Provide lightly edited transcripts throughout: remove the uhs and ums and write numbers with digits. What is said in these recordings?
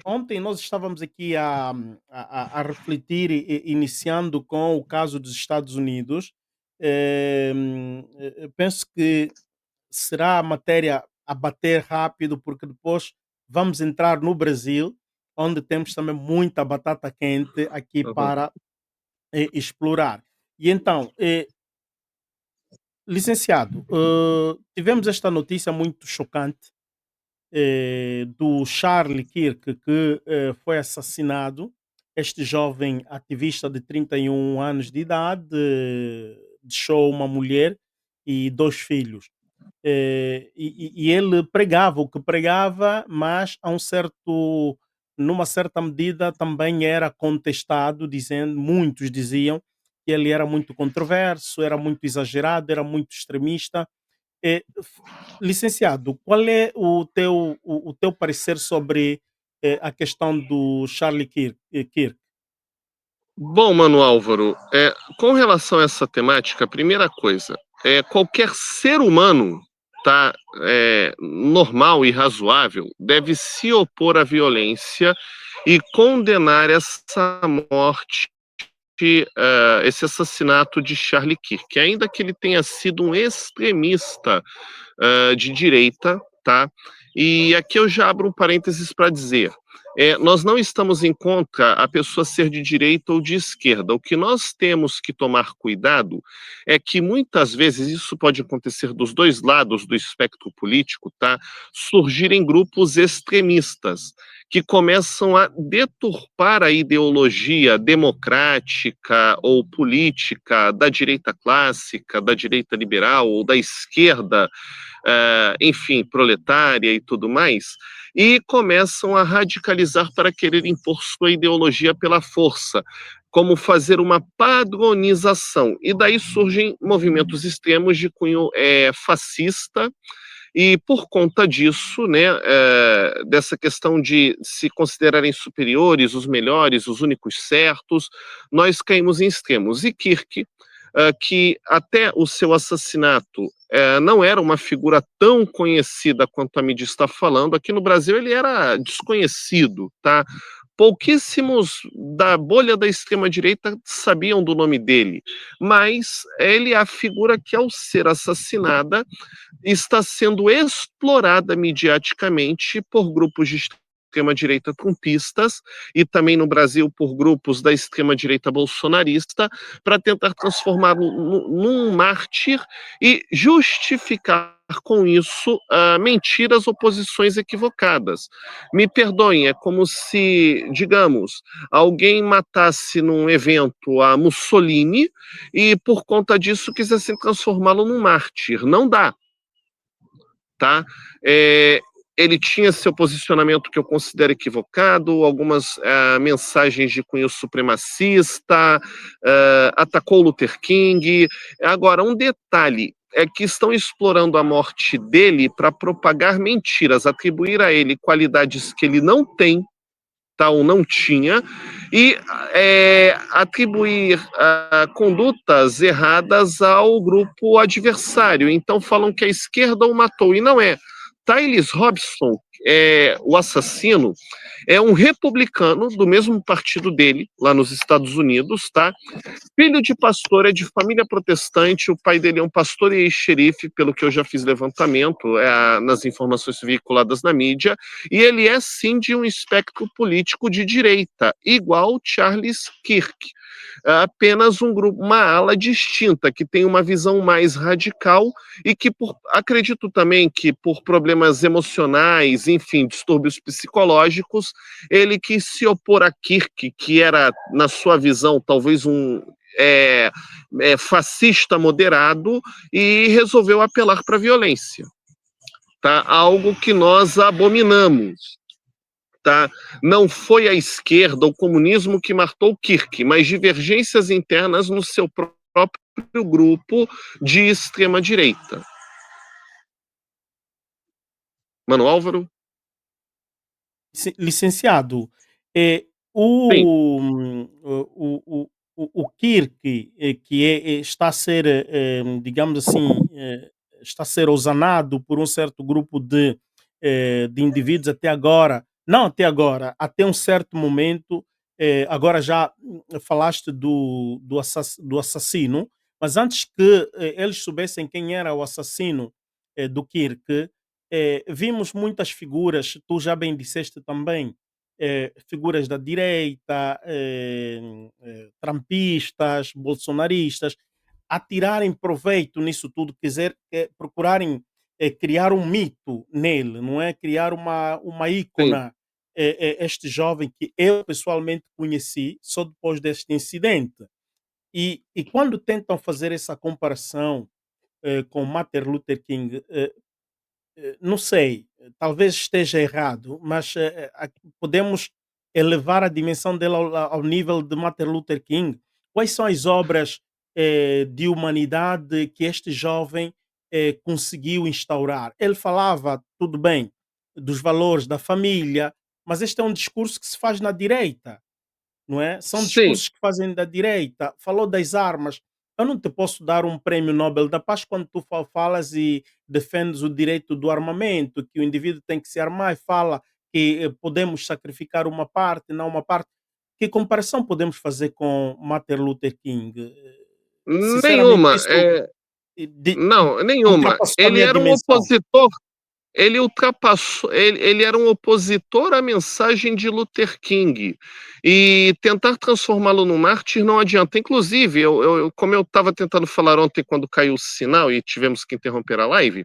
Ontem nós estávamos aqui a refletir, iniciando com o caso dos Estados Unidos. Penso que será a matéria a bater rápido, porque depois vamos entrar no Brasil, onde temos também muita batata quente aqui Aham. para explorar. E então, licenciado, tivemos esta notícia muito chocante do Charlie Kirk, que foi assassinado. Este jovem ativista de 31 anos de idade deixou uma mulher e dois filhos. E ele pregava o que pregava, mas numa certa medida também era contestado, dizendo, muitos diziam que ele era muito controverso, era muito exagerado, era muito extremista. Licenciado, qual é o teu parecer sobre a questão do Charlie Kirk? Bom, Mano Álvaro, com relação a essa temática, a primeira coisa, qualquer ser humano, tá, normal e razoável, deve se opor à violência e condenar essa morte, esse assassinato de Charlie Kirk, ainda que ele tenha sido um extremista de direita, tá? E aqui eu já abro um parênteses para dizer: nós não estamos em contra a pessoa ser de direita ou de esquerda. O que nós temos que tomar cuidado é que muitas vezes isso pode acontecer dos dois lados do espectro político, tá? Surgirem grupos extremistas que começam a deturpar a ideologia democrática ou política da direita clássica, da direita liberal ou da esquerda, enfim, proletária e tudo mais, e começam a radicalizar para querer impor sua ideologia pela força, como fazer uma padronização. E daí surgem movimentos extremos de cunho fascista, e por conta disso, né, dessa questão de se considerarem superiores, os melhores, os únicos certos, nós caímos em extremos. E Kirk, que até o seu assassinato não era uma figura tão conhecida quanto a mídia está falando, aqui no Brasil ele era desconhecido, tá? Pouquíssimos da bolha da extrema-direita sabiam do nome dele, mas ele é a figura que, ao ser assassinada, está sendo explorada mediaticamente por grupos de extrema-direita trumpistas e também no Brasil por grupos da extrema-direita bolsonarista para tentar transformá-lo num mártir e justificar com isso mentiras ou posições equivocadas. Me perdoem, é como se, digamos, alguém matasse num evento a Mussolini e por conta disso quisesse transformá-lo num mártir. Não dá, tá? É, ele tinha seu posicionamento que eu considero equivocado, algumas mensagens de cunho supremacista, atacou Luther King. Agora, um detalhe é que estão explorando a morte dele para propagar mentiras, atribuir a ele qualidades que ele não tem, tá, ou não tinha, e atribuir condutas erradas ao grupo adversário. Então falam que a esquerda o matou, e não é. Tyler Robson, o assassino, é um republicano do mesmo partido dele, lá nos Estados Unidos, tá? Filho de pastor, é de família protestante, o pai dele é um pastor e ex-xerife, pelo que eu já fiz levantamento nas informações veiculadas na mídia, e ele é sim de um espectro político de direita, igual Charles Kirk. Apenas um grupo, uma ala distinta, que tem uma visão mais radical e que acredito também que por problemas emocionais, enfim, distúrbios psicológicos, ele quis se opor a Kirk, que era, na sua visão, talvez um é, fascista moderado, e resolveu apelar para a violência, tá? Algo que nós abominamos, tá? Não foi a esquerda, o comunismo que matou Kirk, mas divergências internas no seu próprio grupo de extrema direita. Mano Álvaro? Licenciado, Sim. o Kirk, está a ser, digamos assim, está a ser usanado por um certo grupo de indivíduos até agora, não até agora, até um certo momento, agora já falaste do assassino, mas antes que eles soubessem quem era o assassino do Kirk, vimos muitas figuras, tu já bem disseste também, figuras da direita, trampistas, bolsonaristas, a tirarem proveito nisso tudo, procurarem criar um mito nele, não é? Criar uma Sim. ícona. Este jovem que eu pessoalmente conheci só depois deste incidente. E quando tentam fazer essa comparação com Martin Luther King, não sei, talvez esteja errado, mas podemos elevar a dimensão dele ao nível de Martin Luther King. Quais são as obras de humanidade que este jovem conseguiu instaurar? Ele falava, tudo bem, dos valores da família, mas este é um discurso que se faz na direita, não é? São Sim. discursos que fazem da direita. Falou das armas. Eu não te posso dar um prémio Nobel da Paz quando tu falas e defendes o direito do armamento, que o indivíduo tem que se armar e fala que podemos sacrificar uma parte, não uma parte. Que comparação podemos fazer com Martin Luther King? Sinceramente, Nenhuma. isso Não, nenhuma. ultrapassou a Ele minha era um dimensão. opositor. Ele ultrapassou, ele era um opositor à mensagem de Luther King. E tentar transformá-lo num mártir não adianta. Inclusive, como eu estava tentando falar ontem quando caiu o sinal e tivemos que interromper a live,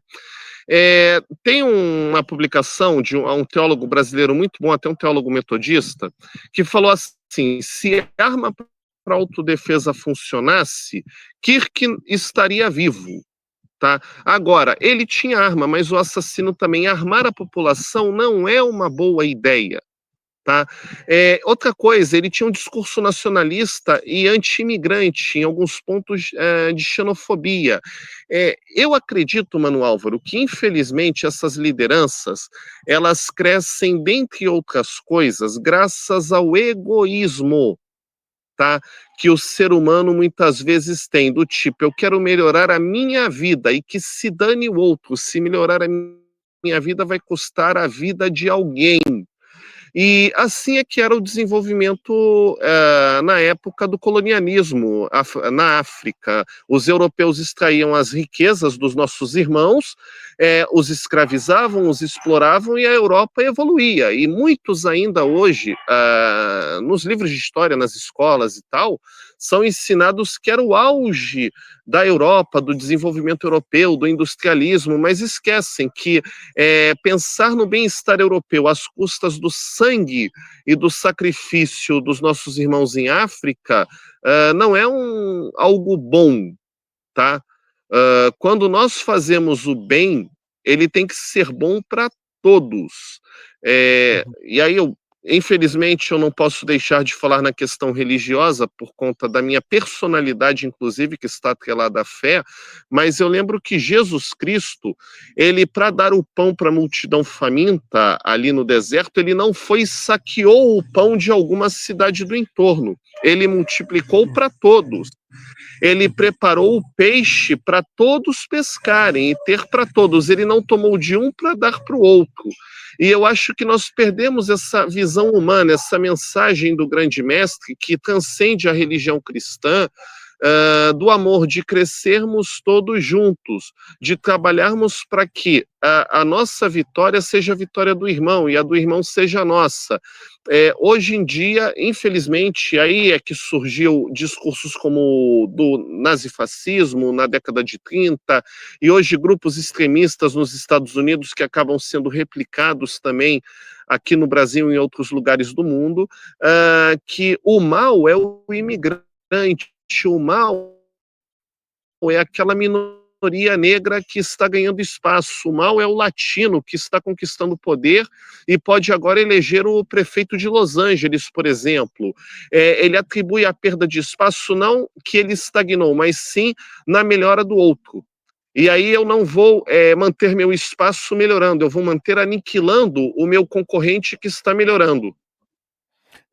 tem uma publicação de um teólogo brasileiro muito bom, até um teólogo metodista, que falou assim: se a arma para autodefesa funcionasse, Kirk estaria vivo. Tá? Agora, ele tinha arma, mas o assassino também. Armar a população não é uma boa ideia. Tá? Outra coisa, ele tinha um discurso nacionalista e anti-imigrante, em alguns pontos de xenofobia. Eu acredito, Mano Álvaro, que infelizmente essas lideranças elas crescem, dentre outras coisas, graças ao egoísmo, tá? Que o ser humano muitas vezes tem, do tipo, eu quero melhorar a minha vida e que se dane o outro, se melhorar a minha vida vai custar a vida de alguém. E assim é que era o desenvolvimento na época do colonialismo na África. Os europeus extraíam as riquezas dos nossos irmãos, os escravizavam, os exploravam e a Europa evoluía. E muitos ainda hoje, nos livros de história, nas escolas e tal, são ensinados que era o auge da Europa, do desenvolvimento europeu, do industrialismo, mas esquecem que pensar no bem-estar europeu às custas do sangue e do sacrifício dos nossos irmãos em África não é algo bom, tá? Quando nós fazemos o bem, ele tem que ser bom para todos. Uhum. E aí infelizmente, eu não posso deixar de falar na questão religiosa por conta da minha personalidade, inclusive, que está atrelada à fé, mas eu lembro que Jesus Cristo, ele, para dar o pão para a multidão faminta ali no deserto, ele não foi e saqueou o pão de alguma cidade do entorno, ele multiplicou para todos. Ele preparou o peixe para todos pescarem e ter para todos. Ele não tomou de um para dar para o outro. E eu acho que nós perdemos essa visão humana, essa mensagem do grande mestre que transcende a religião cristã, do amor, de crescermos todos juntos, de trabalharmos para que a nossa vitória seja a vitória do irmão e a do irmão seja a nossa. Hoje em dia, infelizmente, aí é que surgiu discursos como o do nazifascismo na década de 30, e hoje grupos extremistas nos Estados Unidos que acabam sendo replicados também aqui no Brasil e em outros lugares do mundo, que o mal é o imigrante, o mal é aquela minoria negra que está ganhando espaço, o mal é o latino que está conquistando poder e pode agora eleger o prefeito de Los Angeles, por exemplo. Ele atribui a perda de espaço não que ele estagnou, mas sim na melhora do outro. E aí eu não vou manter meu espaço melhorando, eu vou manter aniquilando o meu concorrente que está melhorando.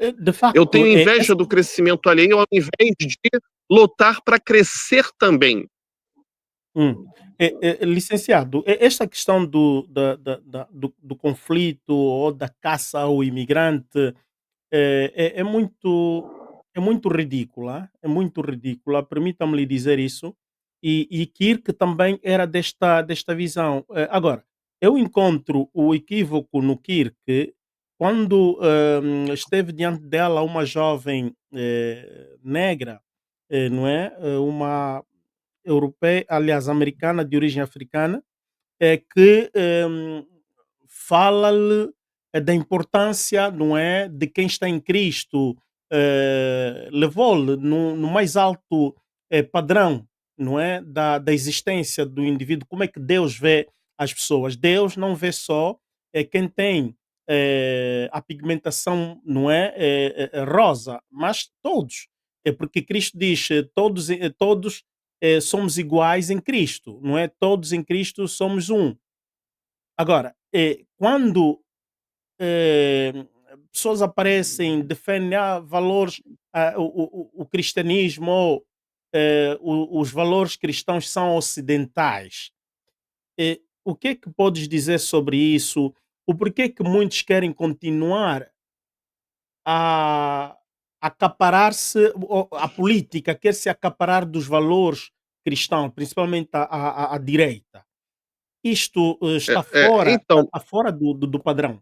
De Eu facto, tenho inveja do crescimento alheio ao invés de lutar para crescer também. Hum. Licenciado, esta questão do conflito ou da caça ao imigrante é muito ridícula, é muito ridícula, permita-me lhe dizer isso, e Kirk também era desta visão. Agora, eu encontro o equívoco no Kirk quando esteve diante dela uma jovem negra, não é? Uma europeia, aliás, americana de origem africana, é que fala-lhe da importância, não é, de quem está em Cristo, levou-lhe no mais alto padrão, não é, da existência do indivíduo. Como é que Deus vê as pessoas? Deus não vê só quem tem a pigmentação, não é, rosa, mas todos. É porque Cristo diz, todos somos iguais em Cristo, não é? Todos em Cristo somos um. Agora, quando eh, pessoas aparecem, defendem valores, o cristianismo ou os valores cristãos são ocidentais, o que é que podes dizer sobre isso? O porquê que muitos querem continuar a acaparar-se, a política quer se acaparar dos valores cristãos, principalmente a direita? Isto está fora, Então, está fora do padrão.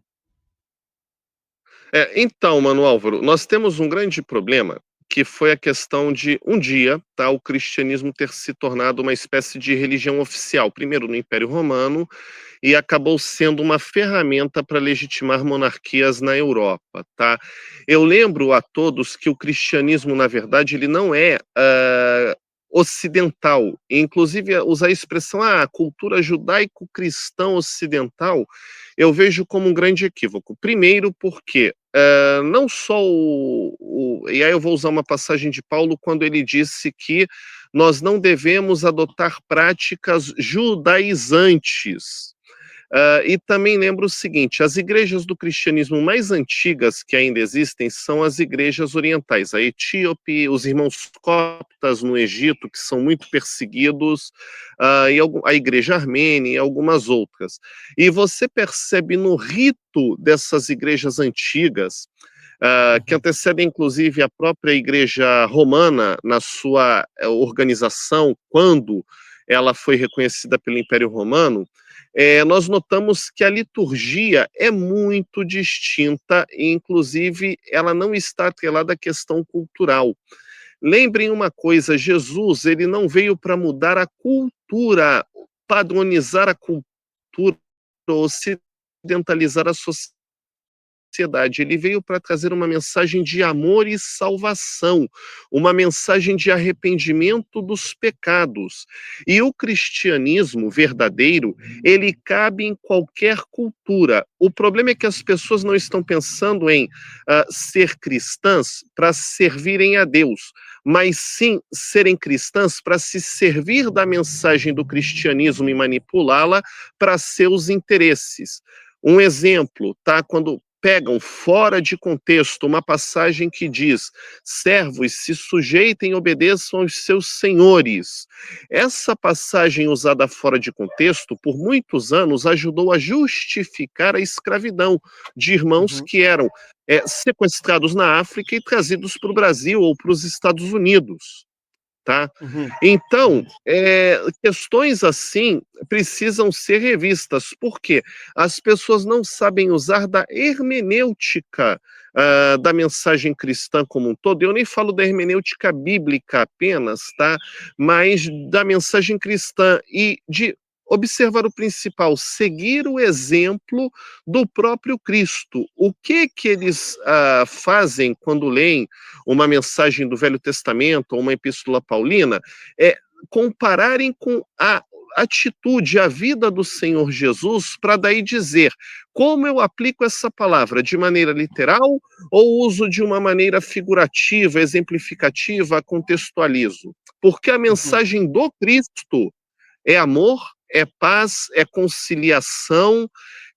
então, Mano Álvaro, nós temos um grande problema que foi a questão de um dia, tá, o cristianismo ter se tornado uma espécie de religião oficial, primeiro no Império Romano, e acabou sendo uma ferramenta para legitimar monarquias na Europa, tá? Eu lembro a todos que o cristianismo, na verdade, ele não é ocidental. Inclusive, usar a expressão cultura judaico-cristã ocidental, eu vejo como um grande equívoco. Primeiro, porque não só e aí eu vou usar uma passagem de Paulo quando ele disse que nós não devemos adotar práticas judaizantes. E também lembro o seguinte: as igrejas do cristianismo mais antigas que ainda existem são as igrejas orientais, a etíope, os irmãos coptas no Egito, que são muito perseguidos, e a igreja armênia e algumas outras. E você percebe no rito dessas igrejas antigas, que Uhum, antecedem inclusive a própria igreja romana na sua organização, quando ela foi reconhecida pelo Império Romano, nós notamos que a liturgia é muito distinta e, inclusive, ela não está atrelada à questão cultural. Lembrem uma coisa, Jesus, ele não veio para mudar a cultura, padronizar a cultura, ocidentalizar a sociedade. Ele veio para trazer uma mensagem de amor e salvação, uma mensagem de arrependimento dos pecados. E o cristianismo verdadeiro, ele cabe em qualquer cultura. O problema é que as pessoas não estão pensando em ser cristãs para servirem a Deus, mas sim serem cristãs para se servir da mensagem do cristianismo e manipulá-la para seus interesses. Um exemplo, tá? Quando pegam fora de contexto uma passagem que diz: servos, se sujeitem e obedeçam aos seus senhores. Essa passagem usada fora de contexto, por muitos anos, ajudou a justificar a escravidão de irmãos uhum, que eram sequestrados na África e trazidos para o Brasil ou para os Estados Unidos. Tá? uhum, Então, uhum, questões assim precisam ser revistas, porque as pessoas não sabem usar da hermenêutica da mensagem cristã como um todo. Eu nem falo da hermenêutica bíblica apenas, tá? Mas da mensagem cristã e de observar o principal, seguir o exemplo do próprio Cristo. O que eles fazem quando leem uma mensagem do Velho Testamento ou uma epístola paulina, é compararem com a atitude, a vida do Senhor Jesus, para daí dizer como eu aplico essa palavra, de maneira literal ou uso de uma maneira figurativa, exemplificativa, contextualizo. Porque a uhum. mensagem do Cristo é amor, é paz, é conciliação,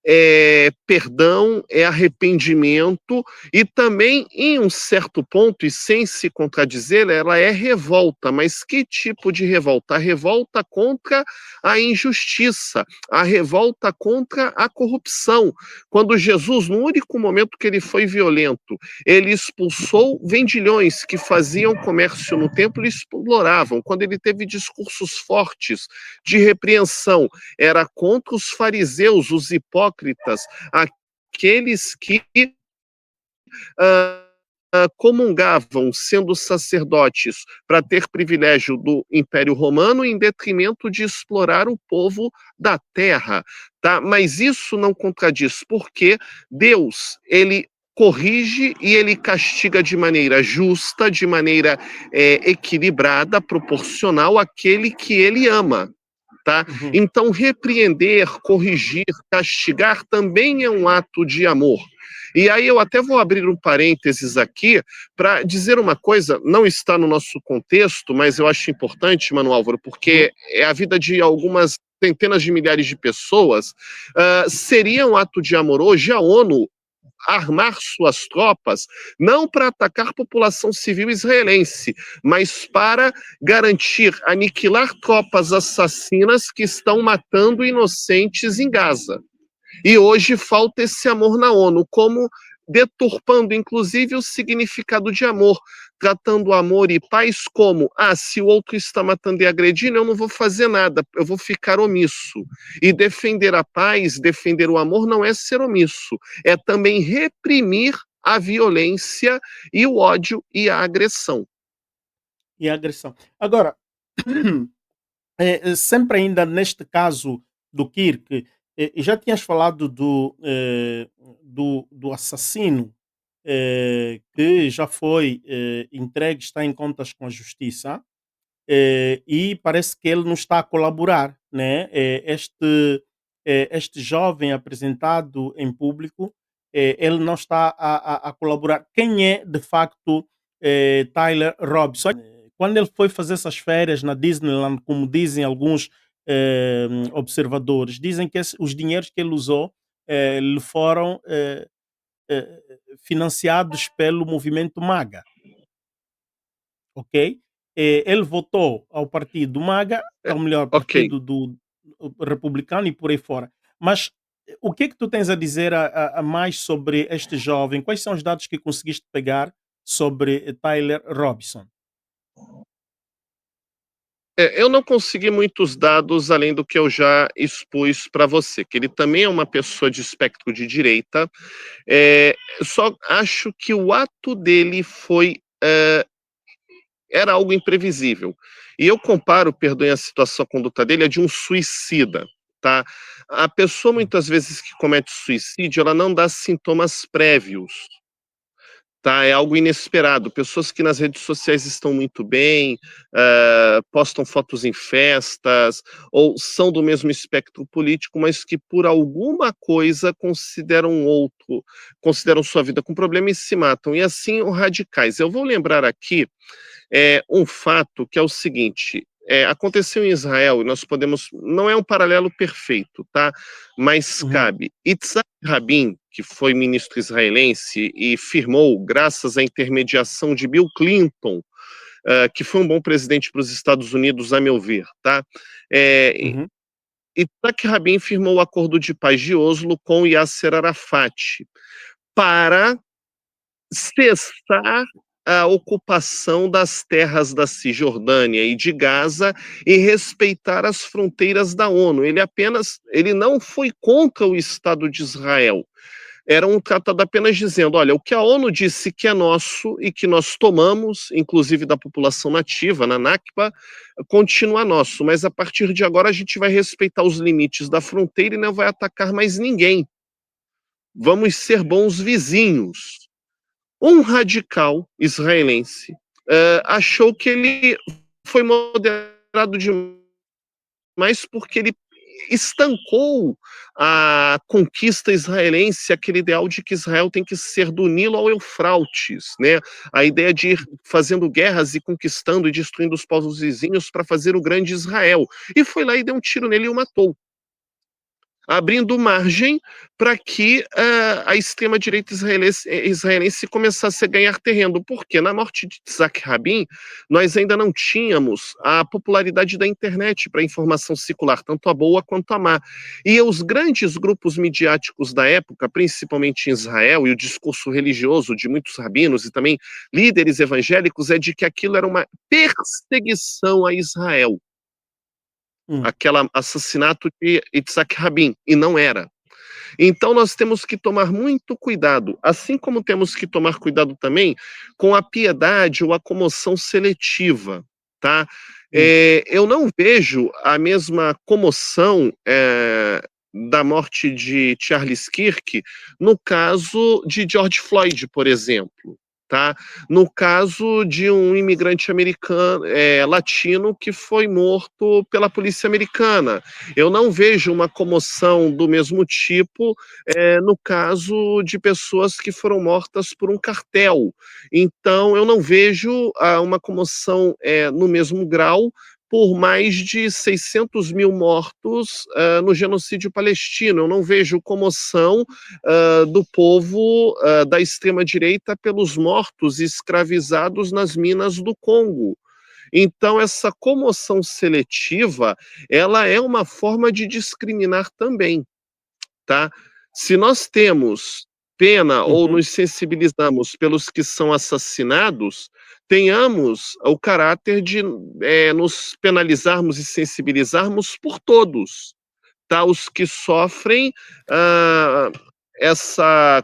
é perdão, é arrependimento e também, em um certo ponto, e sem se contradizer, ela é revolta. Mas que tipo de revolta? A revolta contra a injustiça, a revolta contra a corrupção. Quando Jesus, no único momento que ele foi violento, ele expulsou vendilhões que faziam comércio no templo e exploravam. Quando ele teve discursos fortes de repreensão, era contra os fariseus, os hipócritas, aqueles que comungavam, sendo sacerdotes, para ter privilégio do Império Romano em detrimento de explorar o povo da terra, tá? Mas isso não contradiz, porque Deus, ele corrige e ele castiga de maneira justa, de maneira equilibrada, proporcional àquele que ele ama. Tá? Uhum. Então, repreender, corrigir, castigar também é um ato de amor. E aí eu até vou abrir um parênteses aqui para dizer uma coisa, não está no nosso contexto, mas eu acho importante, Mano Álvaro, Uhum. porque é a vida de algumas centenas de milhares de pessoas. Seria um ato de amor hoje a ONU armar suas tropas não para atacar a população civil israelense, mas para garantir, aniquilar tropas assassinas que estão matando inocentes em Gaza. E hoje falta esse amor na ONU, como deturpando inclusive o significado de amor, tratando amor e paz como: se o outro está matando e agredindo, eu não vou fazer nada, eu vou ficar omisso. E defender a paz, defender o amor não é ser omisso, é também reprimir a violência e o ódio e a agressão. E a agressão. Agora, sempre ainda neste caso do Kirk, já tinhas falado do assassino que já foi entregue, está em contas com a justiça, e parece que ele não está a colaborar, né? Este jovem apresentado em público, ele não está a colaborar. Quem é de facto Tyler Robson? Quando ele foi fazer essas férias na Disneyland, como dizem alguns observadores, dizem que os dinheiros que ele usou lhe foram financiados pelo movimento MAGA, ok? Ele votou ao partido MAGA, É, ou melhor, ok. partido do republicano e por aí fora. Mas o que é que tu tens a dizer a mais sobre este jovem? Quais são os dados que conseguiste pegar sobre Tyler Robson? Eu não consegui muitos dados além do que eu já expus para você, que ele também é uma pessoa de espectro de direita. Eu só acho que o ato dele era algo imprevisível. E eu comparo, perdoem a situação, a conduta dele, a de um suicida, tá? A pessoa, muitas vezes, que comete suicídio, ela não dá sintomas prévios, tá? É algo inesperado. Pessoas que nas redes sociais estão muito bem, postam fotos em festas, ou são do mesmo espectro político, mas que por alguma coisa consideram sua vida com problema e se matam. E assim, os radicais. Eu vou lembrar aqui um fato que é o seguinte. Aconteceu em Israel, e nós podemos. Não é um paralelo perfeito, tá? Mas Uhum. cabe. Itzhak Rabin, que foi ministro israelense e firmou, graças à intermediação de Bill Clinton, que foi um bom presidente para os Estados Unidos, a meu ver, tá? É, Uhum. Itzhak Rabin firmou o acordo de paz de Oslo com Yasser Arafat para cessar a ocupação das terras da Cisjordânia e de Gaza e respeitar as fronteiras da ONU. Ele não foi contra o Estado de Israel. Era um tratado apenas dizendo, olha, o que a ONU disse que é nosso e que nós tomamos, inclusive da população nativa, na Nakba, continua nosso, mas a partir de agora a gente vai respeitar os limites da fronteira e não vai atacar mais ninguém. Vamos ser bons vizinhos. Um radical israelense achou que ele foi moderado demais porque ele estancou a conquista israelense, aquele ideal de que Israel tem que ser do Nilo ao Eufrates, né? A ideia de ir fazendo guerras e conquistando e destruindo os povos vizinhos para fazer o grande Israel. E foi lá e deu um tiro nele e o matou. abrindo margem para que a extrema-direita israelense começasse a ganhar terreno. Porque na morte de Isaac Rabin, nós ainda não tínhamos a popularidade da internet para a informação circular, tanto a boa quanto a má. E os grandes grupos midiáticos da época, principalmente em Israel, e o discurso religioso de muitos rabinos e também líderes evangélicos, é de que aquilo era uma perseguição a Israel, Hum, aquele assassinato de Yitzhak Rabin, e não era. Então nós temos que tomar muito cuidado, assim como temos que tomar cuidado também com a piedade ou a comoção seletiva, tá? hum, Eu não vejo a mesma comoção da morte de Charles Kirk no caso de George Floyd, por exemplo. Tá? No caso de um imigrante americano, latino, que foi morto pela polícia americana. Eu não vejo uma comoção do mesmo tipo no caso de pessoas que foram mortas por um cartel. Então, eu não vejo uma comoção no mesmo grau por mais de 600 mil mortos no genocídio palestino. Eu não vejo comoção do povo da extrema-direita pelos mortos escravizados nas minas do Congo. Então, essa comoção seletiva, ela é uma forma de discriminar também, tá? Se nós temos pena ou uhum, nos sensibilizamos pelos que são assassinados, tenhamos o caráter de nos penalizarmos e sensibilizarmos por todos, tá? Os que sofrem ah, essa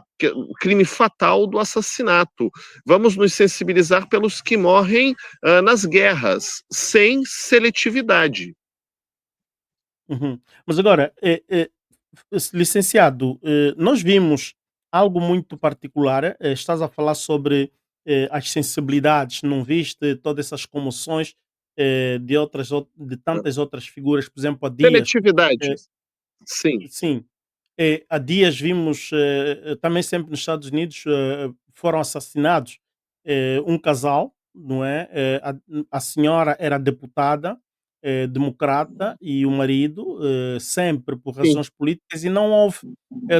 crime fatal do assassinato. Vamos nos sensibilizar pelos que morrem nas guerras, sem seletividade. uhum. Mas agora, licenciado, nós vimos algo muito particular. Estás a falar sobre as sensibilidades, não viste todas essas comoções de tantas outras figuras, por exemplo, há dias. Seletividade, eh, sim, sim, há dias vimos também sempre nos Estados Unidos foram assassinados um casal, não é? A senhora era deputada democrata e o marido sempre por sim, razões políticas e não houve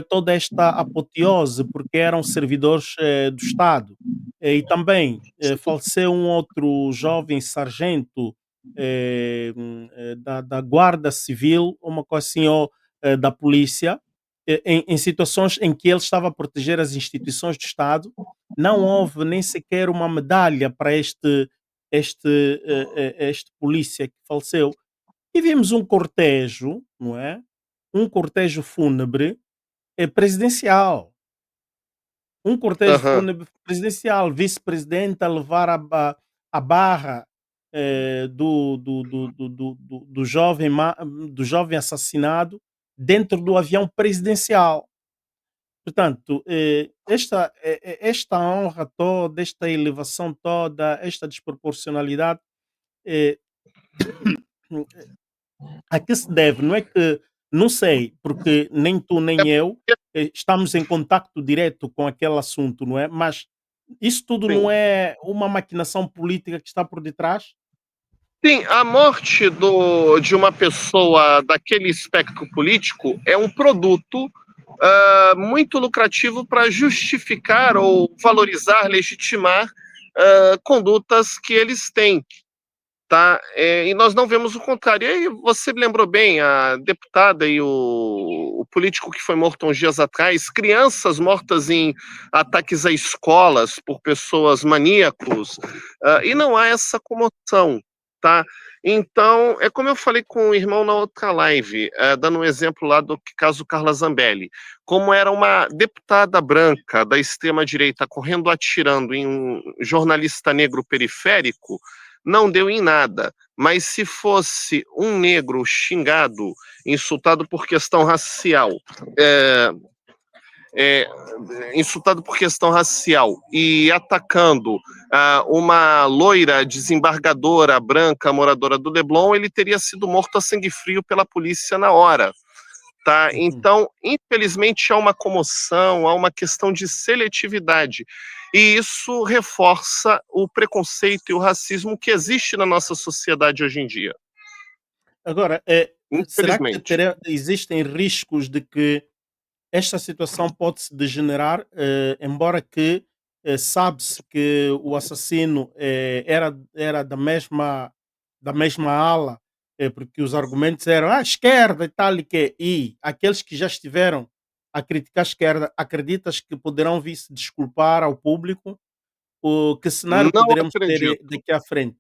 toda esta apoteose porque eram servidores do Estado. E também faleceu um outro jovem sargento da Guarda Civil, uma coisa assim, ou da polícia, em situações em que ele estava a proteger as instituições do Estado. Não houve nem sequer uma medalha para este polícia que faleceu. E vimos um cortejo, não é? Um cortejo fúnebre presidencial. Um cortejo aham, fúnebre presidencial, vice-presidente a levar a barra do jovem, do jovem assassinado dentro do avião presidencial. Portanto, esta honra toda, esta elevação toda, esta desproporcionalidade, eh, a que se deve? Não é que não sei, porque nem tu nem eu estamos em contacto direto com aquele assunto, não é? Mas isso tudo sim. não é uma maquinação política que está por detrás? Sim, a morte de uma pessoa daquele espectro político é um produto muito lucrativo para justificar ou valorizar, legitimar condutas que eles têm. Tá? E nós não vemos o contrário. E aí você me lembrou bem, a deputada e o político que foi morto uns dias atrás, crianças mortas em ataques a escolas por pessoas maníacos, e não há essa comoção, tá? Então, é como eu falei com o irmão na outra live, dando um exemplo lá do caso Carla Zambelli, como era uma deputada branca da extrema-direita correndo atirando em um jornalista negro periférico, não deu em nada. Mas se fosse um negro xingado, insultado por questão racial, é, é, insultado por questão racial e atacando uma loira desembargadora branca moradora do Leblon, ele teria sido morto a sangue frio pela polícia na hora. Tá? Uhum. Então, infelizmente, há uma comoção, há uma questão de seletividade. E isso reforça o preconceito e o racismo que existe na nossa sociedade hoje em dia. Agora, será que infelizmente. existem riscos de que esta situação pode se degenerar, embora que sabe-se que o assassino era da mesma ala, porque os argumentos eram a esquerda e tal, e aqueles que já estiveram a criticar a esquerda, acreditas que poderão vir se desculpar ao público? Ou que cenário Não poderemos ter acredito. daqui à frente?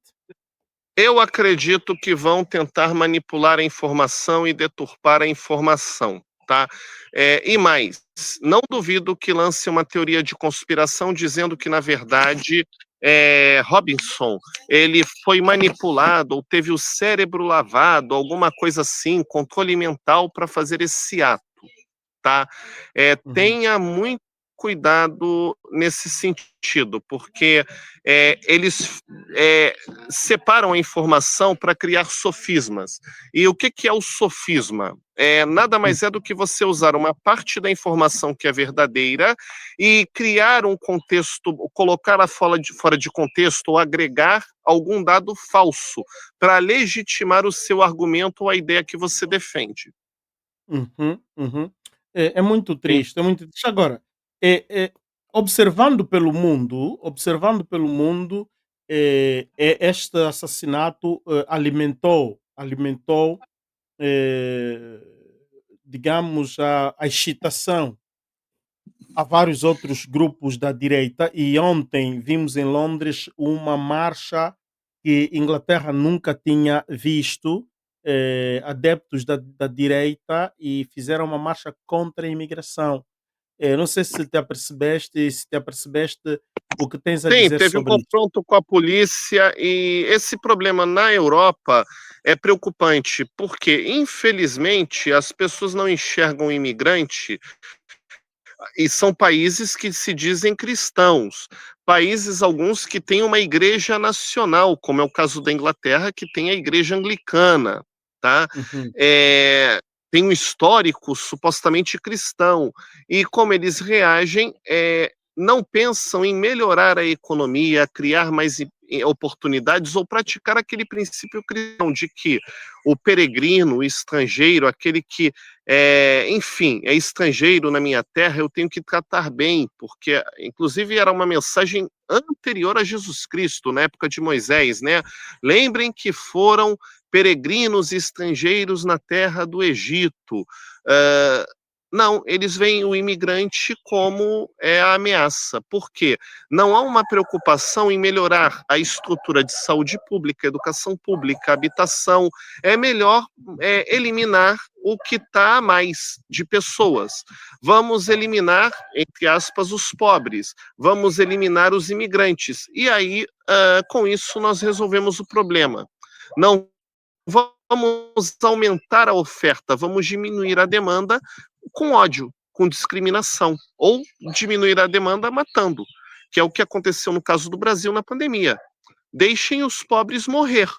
Eu acredito que vão tentar manipular a informação e deturpar a informação, tá? E mais, não duvido que lance uma teoria de conspiração dizendo que, na verdade, Robinson, ele foi manipulado ou teve o cérebro lavado, alguma coisa assim, controle mental para fazer esse ato, tá? Uhum, Tenha muito cuidado nesse sentido, porque eles separam a informação para criar sofismas. E o que, que é o sofisma? Nada hum, mais é do que você usar uma parte da informação que é verdadeira e criar um contexto, colocá-la fora de contexto ou agregar algum dado falso para legitimar o seu argumento ou a ideia que você defende. uhum, uhum. É muito triste, é muito triste. Agora, observando pelo mundo, este assassinato alimentou, eh, digamos, a excitação a vários outros grupos da direita, e ontem vimos em Londres uma marcha que Inglaterra nunca tinha visto, adeptos da direita, e fizeram uma marcha contra a imigração. Não sei se te apercebeste o que tens a Sim, dizer teve um sobre isso. confronto com a polícia e esse problema na Europa é preocupante, porque infelizmente as pessoas não enxergam o imigrante e são países que se dizem cristãos, países alguns que têm uma igreja nacional, como é o caso da Inglaterra, que tem a igreja anglicana, tá? Uhum, Eh, Tem um histórico supostamente cristão, e como eles reagem, não pensam em melhorar a economia, criar mais oportunidades ou praticar aquele princípio cristão de que o peregrino, o estrangeiro, aquele que enfim, é estrangeiro na minha terra, eu tenho que tratar bem, porque, inclusive, era uma mensagem anterior a Jesus Cristo, na época de Moisés, né? Lembrem que foram peregrinos e estrangeiros na terra do Egito. Ah, não, eles veem o imigrante como a ameaça. Por quê? Não há uma preocupação em melhorar a estrutura de saúde pública, educação pública, habitação. É melhor eliminar o que está a mais de pessoas. Vamos eliminar, entre aspas, os pobres. Vamos eliminar os imigrantes. E aí, com isso, nós resolvemos o problema. Não vamos aumentar a oferta, vamos diminuir a demanda com ódio, com discriminação, ou diminuir a demanda matando, que é o que aconteceu no caso do Brasil na pandemia. Deixem os pobres morrer.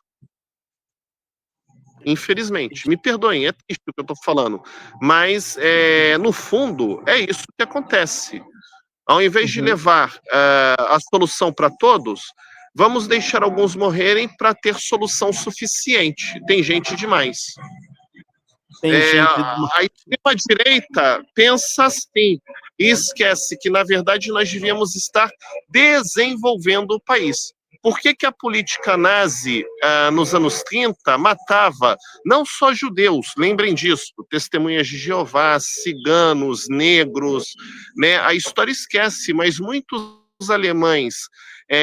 Infelizmente. Me perdoem, é triste o que eu estou falando. Mas, no fundo, é isso que acontece. Ao invés de uhum. levar a solução para todos, vamos deixar alguns morrerem para ter solução suficiente. Tem gente demais. Tem É, gente a extrema-direita pensa assim e esquece que, na verdade, nós devíamos estar desenvolvendo o país. Por que, que a política nazi, nos anos 30, matava não só judeus, lembrem disso, testemunhas de Jeová, ciganos, negros, né? A história esquece, mas muitos alemães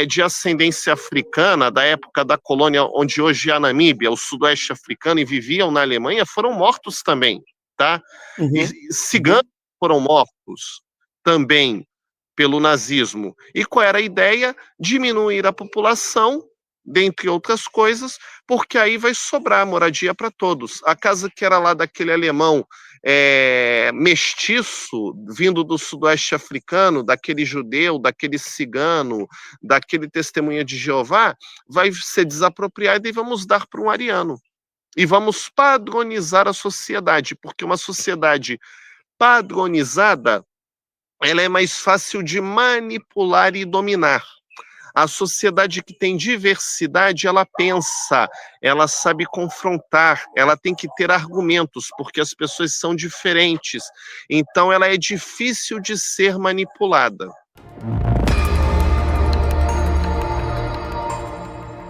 de ascendência africana, da época da colônia onde hoje é a Namíbia, o sudoeste africano, e viviam na Alemanha, foram mortos também, tá? E Uhum, uhum. ciganos foram mortos também pelo nazismo. E qual era a ideia? Diminuir a população, dentre outras coisas, porque aí vai sobrar moradia para todos. A casa que era lá daquele alemão mestiço, vindo do sudoeste africano, daquele judeu, daquele cigano, daquele testemunha de Jeová, vai ser desapropriada e vamos dar para um ariano. E vamos padronizar a sociedade, porque uma sociedade padronizada ela é mais fácil de manipular e dominar. A sociedade que tem diversidade, ela pensa, ela sabe confrontar, ela tem que ter argumentos, porque as pessoas são diferentes. Então, ela é difícil de ser manipulada.